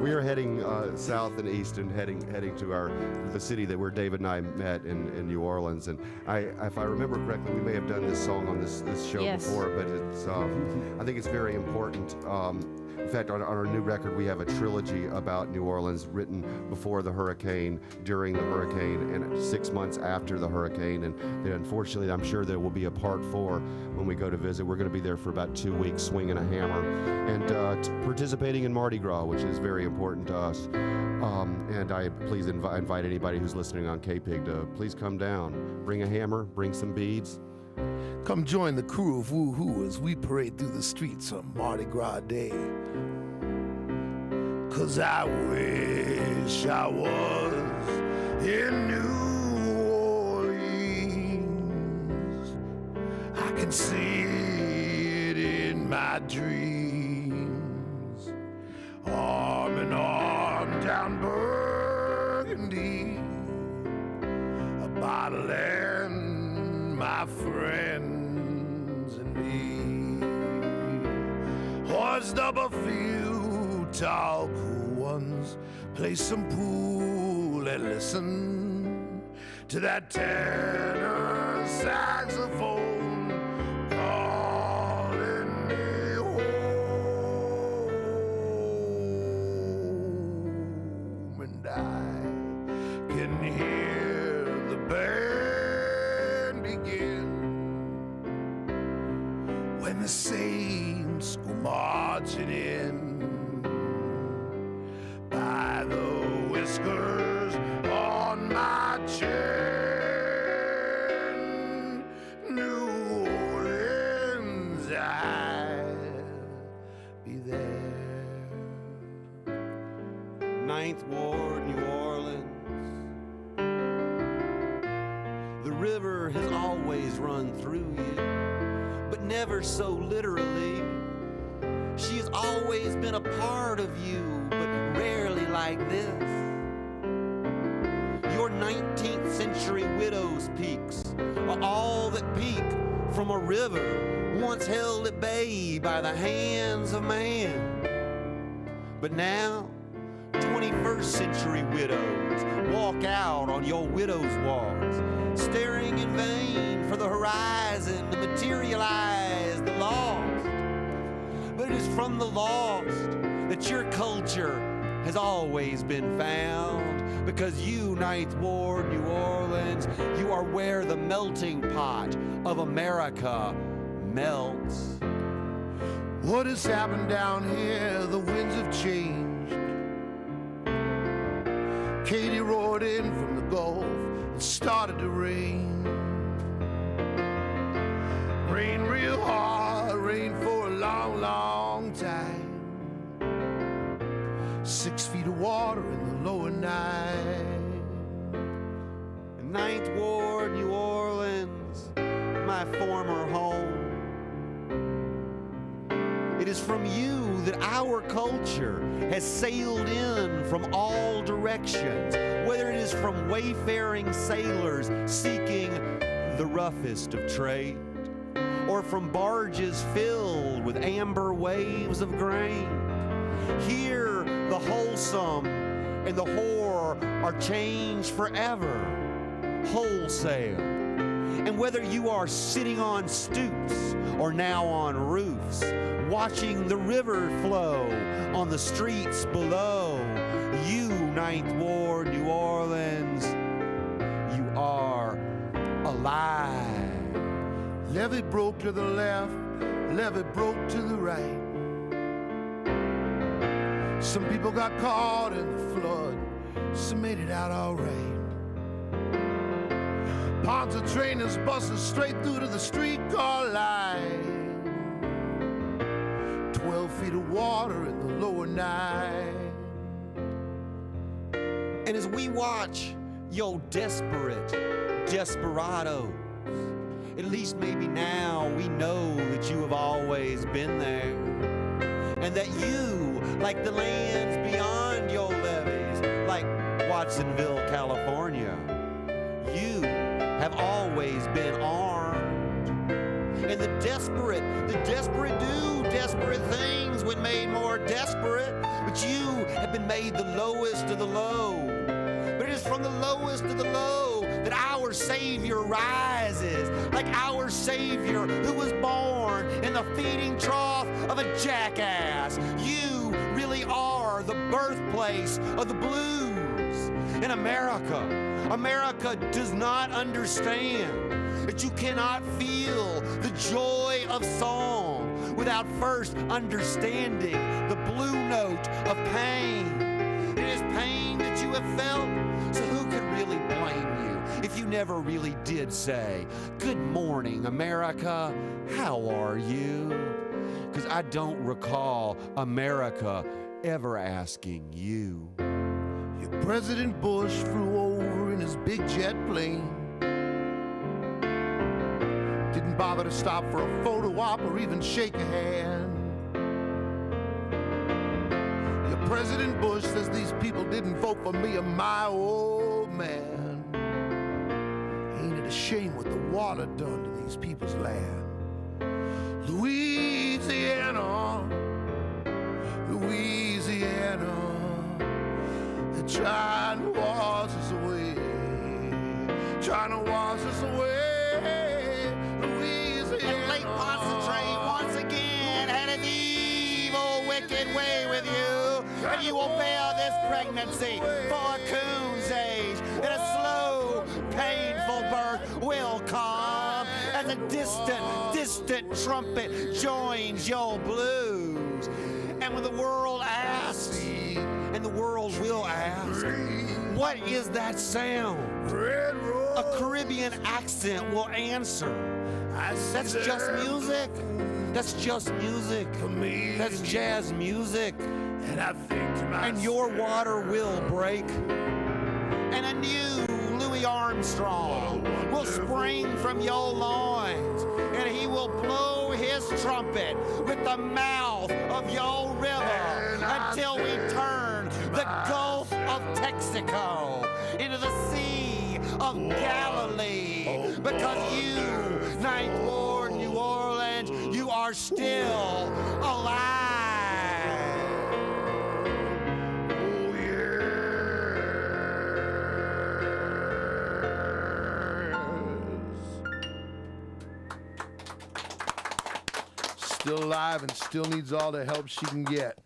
We are heading south and east and heading to the city where David and I met in New Orleans. And if I remember correctly, we may have done this song on this show before, but it's I think it's very important. In fact, on our new record, we have a trilogy about New Orleans written before the hurricane, during the hurricane, and 6 months after the hurricane. And then unfortunately, I'm sure there will be a part 4 when we go to visit. We're going to be there for about 2 weeks, swinging a hammer and participating in Mardi Gras, which is very important to us. And I please invite anybody who's listening on KPIG to please come down, bring a hammer, bring some beads. Come join the crew of woo-hoo as we parade through the streets on Mardi Gras Day. 'Cause I wish I was in New Orleans. I can see it in my dreams. Arm in arm down Burgundy, a bottle and my friends and me. Horsed up a few tall cool ones, play some pool and listen to that tenor saxophone calling me home. And I can hear the band begin when the saints go marching in by the whiskers on my chin. New Orleans, I'll be there. Ninth Ward, New Orleans. The river has always run through you, but never so literally. She has always been a part of you, but rarely like this. Your 19th century widow's peaks are all that peak from a river once held at bay by the hands of man. But now, 21st century widows walk out on your widow's walks, staring in vain for the horizon to materialize the lost. But it is from the lost that your culture has always been found, because you, Ninth Ward, New Orleans, you are where the melting pot of America melts. What has happened down here? The winds have changed. Katie roared in from the Gulf. It started to rain. Rain real hard, rain for a long, long time. 6 feet of water in the lower Nile. Ninth Ward, New Orleans, my former home. It is from you that our culture has sailed in from all directions, whether it is from wayfaring sailors seeking the roughest of trade, or from barges filled with amber waves of grain. Here, the wholesome and the whore are changed forever, wholesale. And whether you are sitting on stoops or now on roofs, watching the river flow on the streets below, you, Ninth Ward, New Orleans, you are alive. Levee broke to the left, levee broke to the right. Some people got caught in the flood, some made it out all right. Ponza trainers busted straight through to the streetcar line. 12 feet of water in the lower Nile. And as we watch your desperate desperados, at least maybe now we know that you have always been there, and that you, like the lands beyond your levees, like Watsonville, California, you have always been armed. And the desperate do desperate things when made more desperate, but you have been made the lowest of the low. But it is from the lowest of the low that our Savior rises, like our Savior who was born in the feeding trough of a jackass. You really are the birthplace of the blues. In America, America does not understand that you cannot feel the joy of song without first understanding the blue note of pain. It is pain that you have felt, so who could really blame you if you never really did say, "Good morning, America, how are you?" Because I don't recall America ever asking you. Your President Bush flew over in his big jet plane. Didn't bother to stop for a photo op or even shake a hand. Your President Bush says these people didn't vote for me or my old man. Ain't it a shame what the water done to these people's land? Louisiana, Louisiana, they're trying to wash us away, trying to wash us away. And Lake Concentrate once again had an evil, wicked way with you, and you will bear this pregnancy for a coon's age, and a slow, painful birth will come as a distant trumpet joins your blues. And when the world asks, and the world will ask, what is that sound? A Caribbean accent will answer, that's just music. That's just music. That's jazz music. And I think to myself, and your water will break. And a new Louis Armstrong will spring from your loins. And he will blow his trumpet with the mouth of your river until we turn the Gulf of Texaco into the Sea of Galilee. Because you, Ninth Ward, New Orleans, you are still alive. oh yeah. Still alive and still needs all the help she can get.